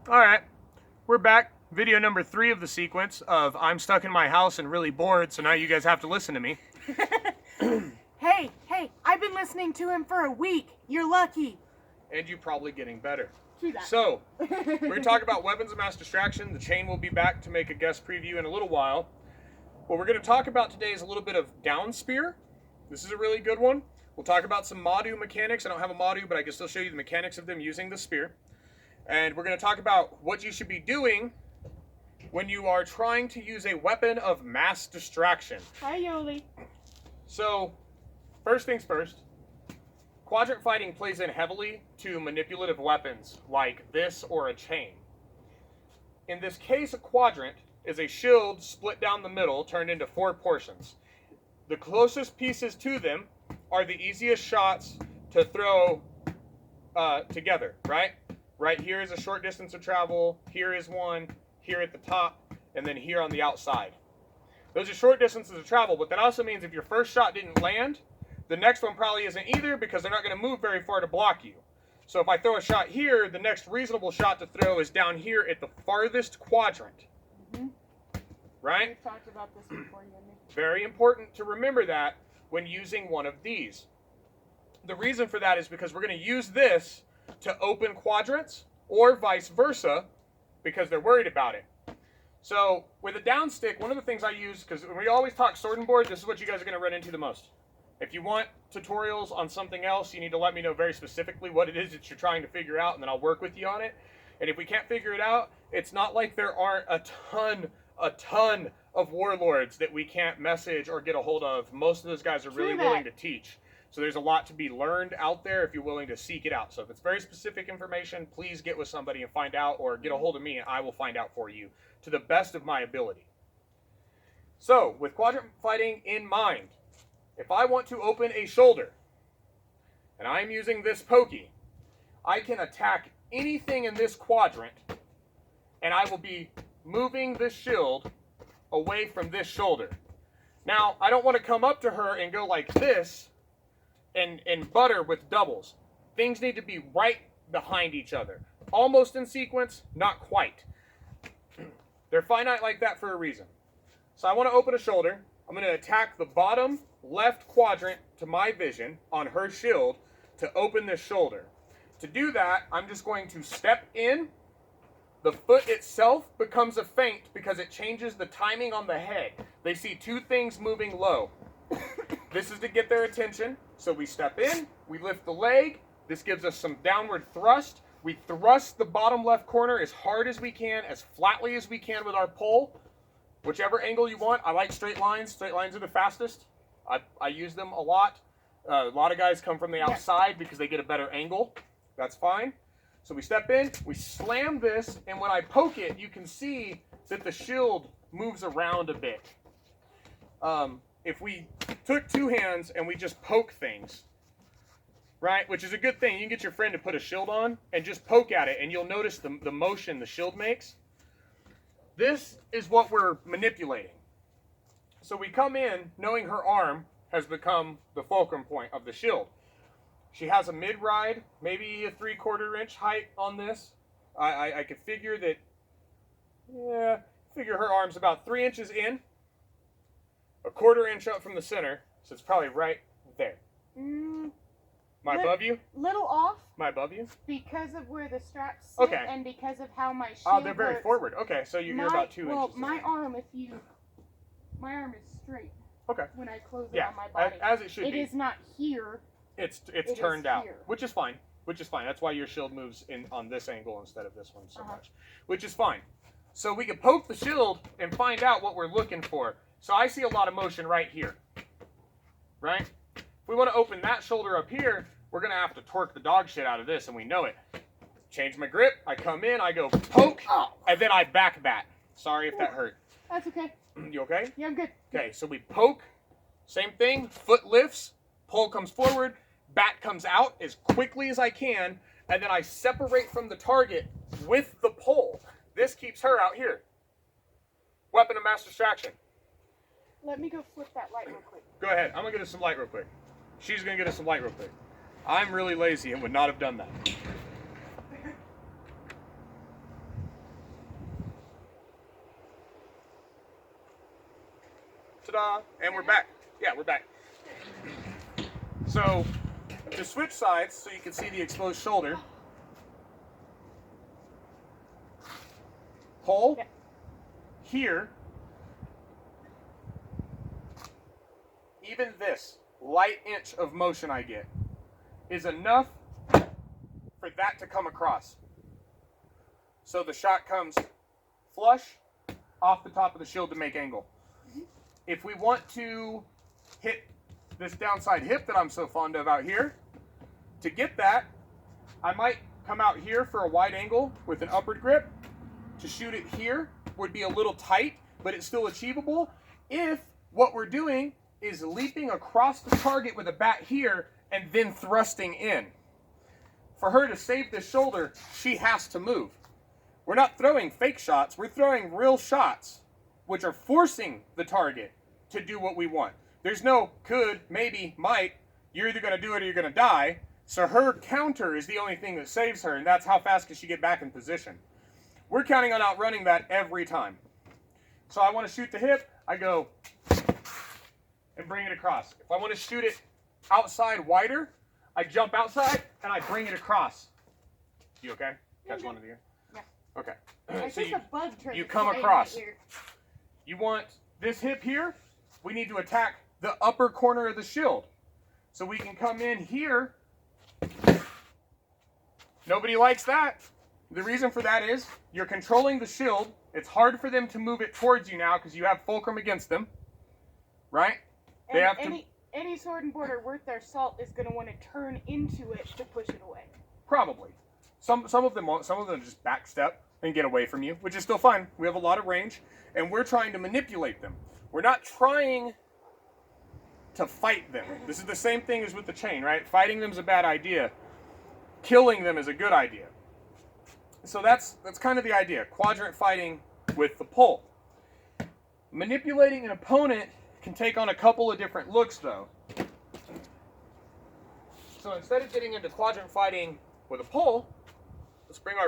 All right, we're back. Video number 3 of the sequence of I'm stuck in my house and really bored, so now you guys have to listen to me. Hey, I've been listening to him for a week. You're lucky. And you probably getting better. True that. So, we're going to talk about weapons of mass distraction. The chain will be back to make a guest preview in a little while. What we're going to talk about today is a little bit of down spear. This is a really good one. We'll talk about some Madu mechanics. I don't have a Madu, but I can still show you the mechanics of them using the spear. And we're going to talk about what you should be doing when you are trying to use a weapon of mass distraction. Hi, Yoli. So, first things first, quadrant fighting plays in heavily to manipulative weapons like this or a chain. In this case, a quadrant is a shield split down the middle, turned into 4 portions. The closest pieces to them are the easiest shots to throw together, right? Right here is a short distance of travel, here is one, here at the top, and then here on the outside. Those are short distances of travel, but that also means if your first shot didn't land, the next one probably isn't either because they're not going to move very far to block you. So if I throw a shot here, the next reasonable shot to throw is down here at the farthest quadrant. Mm-hmm. Right? We've talked about this before, you and me. Very important to remember that when using one of these. The reason for that is because we're going to use this to open quadrants or vice versa because they're worried about it. So with a down stick, one of the things I use, because we always talk sword and board, this is what you guys are going to run into the most. If you want tutorials on something else, you need to let me know very specifically what it is that you're trying to figure out, and then I'll work with you on it. And if we can't figure it out, it's not like there aren't a ton of warlords that we can't message or get a hold of. Most of those guys are really willing to teach. So there's a lot to be learned out there if you're willing to seek it out. So if it's very specific information, please get with somebody and find out, or get a hold of me and I will find out for you to the best of my ability. So with quadrant fighting in mind, if I want to open a shoulder and I'm using this pokey, I can attack anything in this quadrant and I will be moving this shield away from this shoulder. Now, I don't want to come up to her and go like this and butter with doubles. Things need to be right behind each other. Almost in sequence, not quite. They're finite like that for a reason. So I want to open a shoulder. I'm going to attack the bottom left quadrant to my vision on her shield to open this shoulder. To do that, I'm just going to step in. The foot itself becomes a feint because it changes the timing on the head. They see 2 things moving low. This is to get their attention. So we step in, we lift the leg. This gives us some downward thrust. We thrust the bottom left corner as hard as we can, as flatly as we can with our pole. Whichever angle you want. I like straight lines. Straight lines are the fastest. I use them a lot. A lot of guys come from the outside because they get a better angle. That's fine. So we step in, we slam this, and when I poke it, you can see that the shield moves around a bit. If we took 2 hands and we just poke things, right, which is a good thing. You can get your friend to put a shield on and just poke at it, and you'll notice the motion the shield makes. This is what we're manipulating. So we come in knowing her arm has become the fulcrum point of the shield. She has a mid-ride, maybe a 3/4 inch height on this. I could figure that, figure her arm's about 3 inches in, a 1/4 inch up from the center, so it's probably right there. Am I above you? Little off. Am I above you? Because of where the straps sit, okay. And because of how my shield Oh, they're very works. forward. Okay, so you're about 2 inches. Well, my arm, my arm is straight. Okay. When I close it on my body. As it should be. It is not here. It's turned out, which is fine. That's why your shield moves in on this angle instead of this one so much, which is fine. So we can poke the shield and find out what we're looking for. So I see a lot of motion right here, right? If we want to open that shoulder up here, we're going to have to torque the dog shit out of this, and we know it. Change my grip, I come in, I go poke, and then I back bat. Sorry if that hurt. That's okay. You okay? Yeah, I'm good. Okay, so we poke, same thing, foot lifts, pole comes forward, bat comes out as quickly as I can, and then I separate from the target with the pole. This keeps her out here. Weapon of mass distraction. Let me go flip that light real quick. Go ahead. I'm going to get us some light real quick. She's going to get us some light real quick. I'm really lazy and would not have done that. Ta-da! And we're back. Yeah, we're back. So, to switch sides so you can see the exposed shoulder, pull here. Even this light inch of motion I get is enough for that to come across. So the shot comes flush off the top of the shield to make angle. If we want to hit this downside hip that I'm so fond of out here, to get that, I might come out here for a wide angle with an upward grip. To shoot it here would be a little tight, but it's still achievable if what we're doing is leaping across the target with a bat here and then thrusting in. For her to save this shoulder, she has to move. We're not throwing fake shots, we're throwing real shots, which are forcing the target to do what we want. There's no could, maybe, might. You're either going to do it or you're going to die. So her counter is the only thing that saves her, and that's how fast can she get back in position. We're counting on outrunning that every time. So I want to shoot the hip, I go and bring it across. If I want to shoot it outside wider, I jump outside and I bring it across. You okay? Catch one of the ear? Yeah. Okay. It's So just a bug trying you to come fly in across. my ear. You want this hip here, we need to attack the upper corner of the shield. So we can come in here. Nobody likes that. The reason for that is you're controlling the shield. It's hard for them to move it towards you now because you have fulcrum against them, right? They have Any sword and border worth their salt is going to want to turn into it to push it away. Probably. Some of them won't. Some of them just backstep and get away from you, which is still fine. We have a lot of range, and we're trying to manipulate them. We're not trying to fight them. This is the same thing as with the chain, right? Fighting them is a bad idea. Killing them is a good idea. So that's kind of the idea. Quadrant fighting with the pull. Manipulating an opponent can take on a couple of different looks, though. So instead of getting into quadrant fighting with a pull, let's bring our